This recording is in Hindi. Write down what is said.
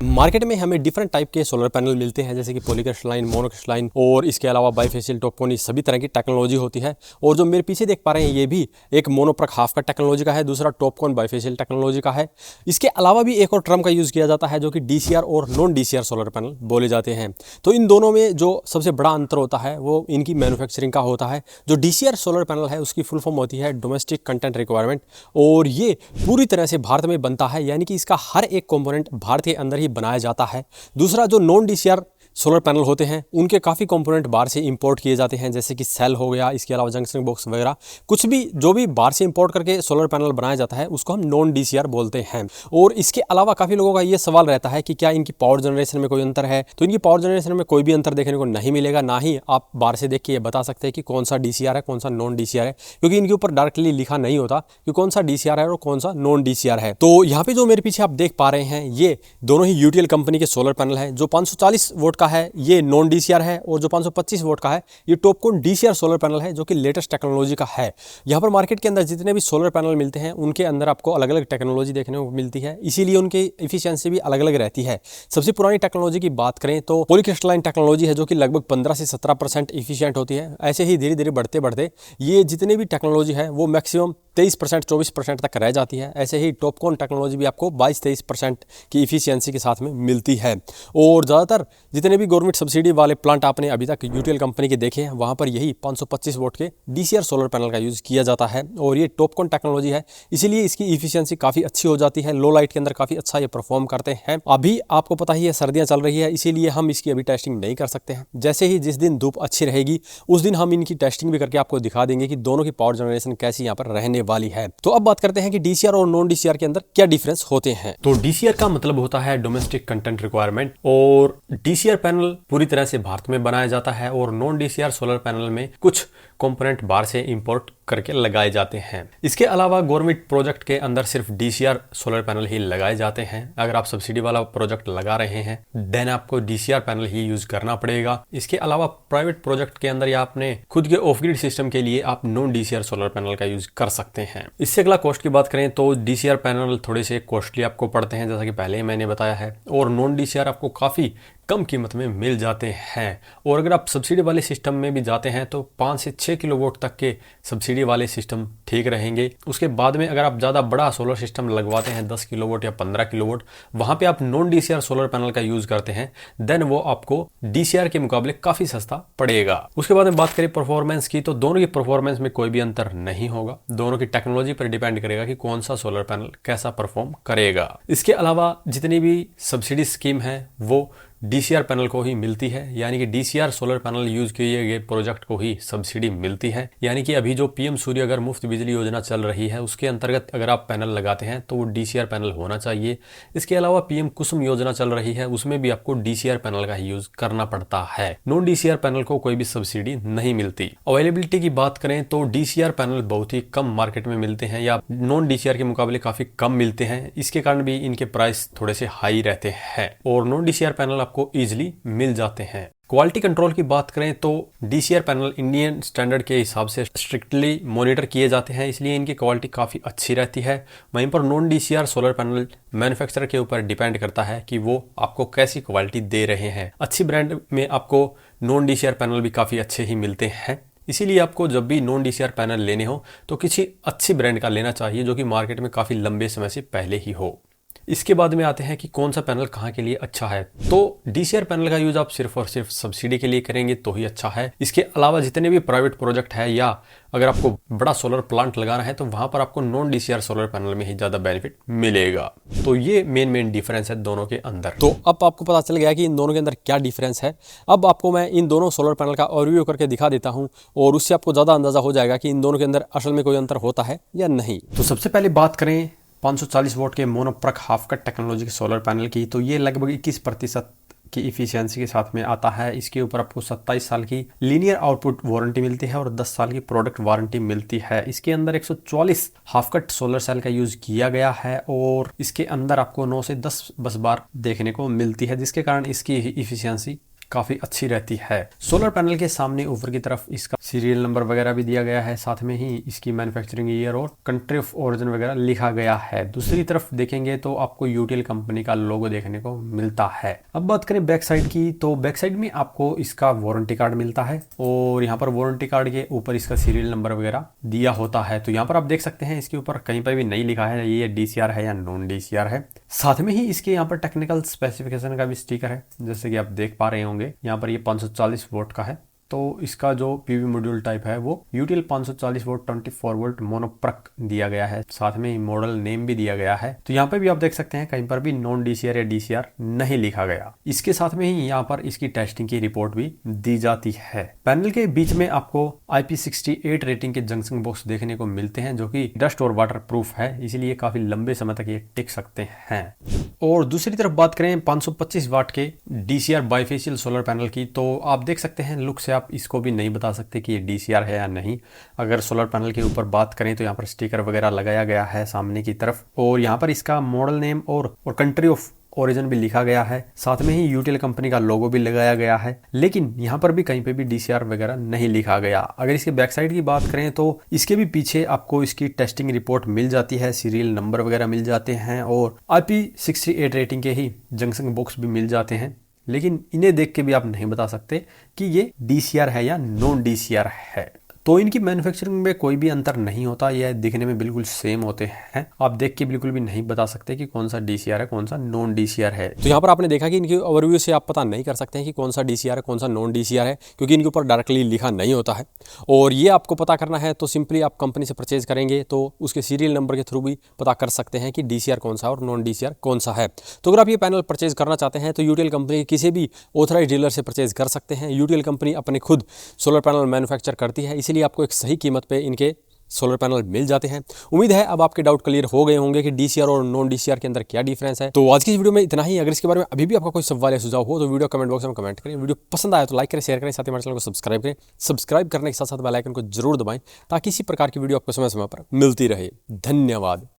मार्केट में हमें डिफरेंट टाइप के सोलर पैनल मिलते हैं, जैसे कि पॉलीक्रिस्टलाइन, मोनोक्रिस्टलाइन और इसके अलावा बाइफेशियल, टॉपकोन, सभी तरह की टेक्नोलॉजी होती है। और जो मेरे पीछे देख पा रहे हैं ये भी एक मोनोप्रक हाफ का टेक्नोलॉजी का है, दूसरा टॉपकोन बाइफेशियल टेक्नोलॉजी का है। इसके अलावा भी एक और टर्म का यूज़ किया जाता है जो कि डीसीआर और नॉन डीसीआर सोलर पैनल बोले जाते हैं। तो इन दोनों में जो सबसे बड़ा अंतर होता है वो इनकी मैन्युफैक्चरिंग का होता है। जो डीसीआर सोलर पैनल है उसकी फुल फॉर्म होती है डोमेस्टिक कंटेंट रिक्वायरमेंट, और ये पूरी तरह से भारत में बनता है, यानी कि इसका हर एक कंपोनेंट भारत के अंदर ही बनाया जाता है। दूसरा, जो नॉन डीसीआर सोलर पैनल होते हैं उनके काफ़ी कंपोनेंट बाहर से इंपोर्ट किए जाते हैं, जैसे कि सेल हो गया, इसके अलावा जंक्शन बॉक्स वगैरह, कुछ भी जो भी बाहर से इंपोर्ट करके सोलर पैनल बनाया जाता है उसको हम नॉन डीसीआर बोलते हैं। और इसके अलावा काफ़ी लोगों का ये सवाल रहता है कि क्या इनकी पावर जनरेशन में कोई अंतर है। तो इनकी पावर जनरेशन में कोई भी अंतर देखने को नहीं मिलेगा, ना ही आप बाहर से देख के ये बता सकते हैं कि कौन सा डीसीआर है कौन सा नॉन डीसीआर है, क्योंकि इनके ऊपर डायरेक्टली लिखा नहीं होता कि कौन सा डीसीआर है और कौन सा नॉन डीसीआर है। तो यहाँ पे जो मेरे पीछे आप देख पा रहे हैं ये दोनों ही यूटीएल कंपनी के सोलर पैनल है। जो 540 वोट का है ये नॉन डीसीआर है, और जो 525 वोट का है ये टॉपकोन डीसीआर सोलर पैनल है, जो कि लेटेस्ट टेक्नोलॉजी का है। यहाँ पर मार्केट के अंदर जितने भी सोलर पैनल मिलते हैं उनके अंदर आपको अलग अलग टेक्नोलॉजी देखने को मिलती है, इसीलिए उनकी इफिशियंसी भी अलग अलग रहती है। सबसे पुरानी टेक्नोलॉजी की बात करें तो पॉलीक्रिस्टलाइन टेक्नोलॉजी है, जो कि लगभग 15 से 17% इफिशियंट होती है। ऐसे ही धीरे धीरे बढ़ते बढ़ते ये जितने भी टेक्नोलॉजी है वो मैक्सिमम 23% 24% तक रह जाती है। ऐसे ही टॉपकोन टेक्नोलॉजी भी आपको 22-23% की इफिशियंसी के साथ में मिलती है। और ज़्यादातर जितने भी गवर्नमेंट सब्सिडी वाले प्लांट आपने अभी तक यूटीएल कंपनी के देखे हैं वहाँ पर यही 525 वोट के डीसीआर सोलर पैनल का यूज़ किया जाता है, और ये टॉपकोन टेक्नोलॉजी है, इसीलिए इसकी इफिशियंसी काफ़ी अच्छी हो जाती है। लो लाइट के अंदर काफ़ी अच्छा ये परफॉर्म करते हैं। अभी आपको पता ही है सर्दियाँ चल रही है, इसीलिए हम इसकी अभी टेस्टिंग नहीं कर सकते हैं। जैसे ही जिस दिन धूप अच्छी रहेगी उस दिन हम इनकी टेस्टिंग भी करके आपको दिखा देंगे कि दोनों की पावर जनरेशन कैसी यहाँ पर रहने वाली है। तो अब बात करते हैं कि डीसीआर और नॉन डीसीआर के अंदर क्या डिफरेंस होते हैं। तो डीसीआर का मतलब होता है डोमेस्टिक कंटेंट रिक्वायरमेंट, और डीसीआर पैनल पूरी तरह से भारत में बनाया जाता है, और नॉन डीसीआर सोलर पैनल में कुछ कंपोनेंट बाहर से इंपोर्ट करके लगाए जाते हैं। इसके अलावा गवर्नमेंट प्रोजेक्ट के अंदर सिर्फ डीसीआर सोलर पैनल ही लगाए जाते हैं। अगर आप सब्सिडी वाला प्रोजेक्ट लगा रहे हैं देन आपको डीसीआर पैनल ही यूज करना पड़ेगा। इसके अलावा प्राइवेट प्रोजेक्ट के अंदर या अपने खुद के ऑफ ग्रिड सिस्टम के लिए आप नॉन डीसीआर सोलर पैनल का यूज कर सकते हैं। इससे अगला कॉस्ट की बात करें तो डीसीआर पैनल थोड़े से कॉस्टली आपको पड़ते हैं, जैसा कि पहले ही मैंने बताया है, और नॉन डीसीआर आपको काफी कम कीमत में मिल जाते हैं। और अगर आप सब्सिडी वाले सिस्टम में भी जाते हैं तो 5 से 6 किलोवाट तक के सब्सिडी वाले सिस्टम ठीक रहेंगे। उसके बाद में अगर आप ज़्यादा बड़ा सोलर सिस्टम लगवाते हैं 10 किलोवाट या 15 किलोवाट, वहाँ पे आप नॉन डीसीआर सोलर पैनल का यूज़ करते हैं, देन वो आपको डीसीआर के मुकाबले काफ़ी सस्ता पड़ेगा। उसके बाद में बात करें परफॉर्मेंस की, तो दोनों की परफॉर्मेंस में कोई भी अंतर नहीं होगा। दोनों की टेक्नोलॉजी पर डिपेंड करेगा कि कौन सा सोलर पैनल कैसा परफॉर्म करेगा। इसके अलावा जितनी भी सब्सिडी स्कीम है वो डीसीआर पैनल को ही मिलती है, यानी कि डीसीआर सोलर पैनल यूज किए गए प्रोजेक्ट को ही सब्सिडी मिलती है। यानी कि अभी जो पीएम सूर्यघर मुफ्त बिजली योजना चल रही है उसके अंतर्गत अगर आप पैनल लगाते हैं तो वो डीसीआर पैनल होना चाहिए। इसके अलावा पीएम कुसुम योजना चल रही है, उसमें भी आपको डीसीआर पैनल का ही यूज करना पड़ता है। नॉन डीसीआर पैनल को कोई भी सब्सिडी नहीं मिलती। अवेलेबिलिटी की बात करें तो डीसीआर पैनल बहुत ही कम मार्केट में मिलते हैं, या नॉन डीसीआर के मुकाबले काफी कम मिलते हैं। इसके कारण भी इनके प्राइस थोड़े से हाई रहते हैं, और नॉन डीसीआर पैनल को इजीली मिल जाते हैं। क्वालिटी कंट्रोल की बात करें तो डीसीआर पैनल इंडियन स्टैंडर्ड के हिसाब से स्ट्रिक्टली मॉनिटर किए जाते हैं, इसलिए इनकी क्वालिटी काफ़ी अच्छी रहती है। वहीं पर non DCR solar panel manufacturer के ऊपर डिपेंड करता है कि वो आपको कैसी क्वालिटी दे रहे हैं। अच्छी ब्रांड में आपको नॉन डीसीआर पैनल भी काफ़ी अच्छे ही मिलते हैं, इसीलिए आपको जब भी नॉन डीसीआर पैनल लेने हो तो किसी अच्छी ब्रांड का लेना चाहिए जो कि मार्केट में काफ़ी लंबे समय से पहले ही हो। इसके बाद में आते हैं कि कौन सा पैनल कहाँ के लिए अच्छा है। तो डीसीआर पैनल का यूज आप सिर्फ और सिर्फ सब्सिडी के लिए करेंगे तो ही अच्छा है। इसके अलावा जितने भी प्राइवेट प्रोजेक्ट है या अगर आपको बड़ा सोलर प्लांट लगाना है तो वहां पर आपको नॉन डीसीआर सोलर पैनल में ही ज्यादा बेनिफिट मिलेगा। तो ये मेन डिफरेंस है दोनों के अंदर। तो अब आपको पता चल गया कि इन दोनों के अंदर क्या डिफरेंस है। अब आपको मैं इन दोनों सोलर पैनल का ओवरव्यू करके दिखा देता हूं, और उससे आपको ज्यादा अंदाजा हो जाएगा कि इन दोनों के अंदर असल में कोई अंतर होता है या नहीं। तो सबसे पहले बात करें 540 वोट के मोनोप्रक हाफ कट टेक्नोलॉजी के सोलर पैनल की, तो ये लगभग 21% की इफिशियंसी के साथ में आता है। इसके ऊपर आपको 27 साल की लीनियर आउटपुट वारंटी मिलती है और 10 साल की प्रोडक्ट वारंटी मिलती है। इसके अंदर 144 हाफ कट सोलर सेल का यूज किया गया है, और इसके अंदर आपको 9 से 10 बस बार देखने को मिलती है, जिसके कारण इसकी इफिशियंसी काफ़ी अच्छी रहती है। सोलर पैनल के सामने ऊपर की तरफ इसका सीरियल नंबर वगैरह भी दिया गया है, साथ में ही इसकी मैन्युफैक्चरिंग ईयर और कंट्री ऑफ ओरिजिन वगैरह लिखा गया है। दूसरी तरफ देखेंगे तो आपको यूटीएल कंपनी का लोगो देखने को मिलता है। अब बात करें बैक साइड की, तो बैक साइड में आपको इसका वारंटी कार्ड मिलता है और यहाँ पर वारंटी कार्ड के ऊपर इसका सीरियल नंबर वगैरह दिया होता है। तो यहाँ पर आप देख सकते हैं इसके ऊपर कहीं पर भी नहीं लिखा है ये डीसीआर है या नॉन डीसीआर है। साथ में ही इसके यहाँ पर टेक्निकल स्पेसिफिकेशन का भी स्टिकर है, जैसे कि आप देख पा रहे होंगे। यहाँ पर ये 540 वोल्ट का है, तो इसका जो पीवी मॉड्यूल टाइप है वो यूटीएल 540 वोल्ट 24 वोल्ट मोनोप्रक दिया गया है। साथ में ही मॉडल नेम भी दिया गया है। तो यहाँ पे भी आप देख सकते हैं कहीं पर भी नॉन डीसीआर या डीसीआर नहीं लिखा गया। इसके साथ में ही यहाँ पर इसकी टेस्टिंग की रिपोर्ट भी दी जाती है। पैनल के बीच में आपको IP68 रेटिंग के जंक्शन बॉक्स देखने को मिलते हैं, जो कि डस्ट और वाटर प्रूफ है, इसीलिए काफी लंबे समय तक ये टिक सकते हैं। और दूसरी तरफ बात करें 525 वाट के डीसीआर बाइफेशियल सोलर पैनल की, तो आप देख सकते हैं लुक से आप इसको भी नहीं बता सकते कि ये डीसीआर है या नहीं। अगर सोलर पैनल के ऊपर बात करें तो यहाँ पर स्टिकर वगैरह लगाया गया है सामने की तरफ, और यहाँ पर इसका मॉडल नेम और कंट्री ऑफ ओरिजिन भी लिखा गया है। साथ में ही यूटीएल कंपनी का लोगो भी लगाया गया है, लेकिन यहाँ पर भी कहीं पे भी डीसीआर वगैरह नहीं लिखा गया। अगर इसके बैक साइड की बात करें तो इसके भी पीछे आपको इसकी टेस्टिंग रिपोर्ट मिल जाती है, सीरियल नंबर वगैरह मिल जाते हैं और IP68 रेटिंग के ही जंक्शन बॉक्स भी मिल जाते हैं, लेकिन इन्हें देख के भी आप नहीं बता सकते कि ये डीसीआर है या नॉन डीसीआर है। तो इनकी मैन्युफैक्चरिंग में कोई भी अंतर नहीं होता, यह दिखने में बिल्कुल सेम होते हैं। आप देख के बिल्कुल भी नहीं बता सकते कि कौन सा डीसीआर है कौन सा नॉन डीसीआर है। तो यहाँ पर आपने देखा कि इनकी ओवरव्यू से आप पता नहीं कर सकते हैं कि कौन सा डीसीआर है कौन सा नॉन डीसीआर है, क्योंकि इनके ऊपर डायरेक्टली लिखा नहीं होता है। और ये आपको पता करना है तो सिंपली आप कंपनी से परचेज करेंगे तो उसके सीरियल नंबर के थ्रू भी पता कर सकते हैं कि डीसीआर कौन सा और नॉन डीसीआर कौन सा है। तो अगर आप ये पैनल परचेज करना चाहते हैं तो यूटीएल कंपनी किसी भी ऑथराइज डीलर से परचेज कर सकते हैं। यूटीएल कंपनी अपने खुद सोलर पैनल मैन्युफैक्चर करती है, इसीलिए आपको एक सही कीमत पे इनके सोलर पैनल मिल जाते हैं। उम्मीद है अब आपके डाउट क्लियर हो गए होंगे कि डीसीआर और नॉन डीसीआर के अंदर क्या डिफरेंस है। तो आज की इस वीडियो में इतना ही। अगर इसके बारे में अभी भी आपका कोई सवाल या सुझाव हो तो वीडियो कमेंट बॉक्स में कमेंट करें। वीडियो पसंद आया तो लाइक करें, शेयर करें, साथ ही हमारे चैनल को सब्सक्राइब करें। सब्सक्राइब करने के साथ साथ बेल आइकन को जरूर दबाएं ताकि इसी प्रकार की वीडियो आपको समय समय पर मिलती रहे। धन्यवाद।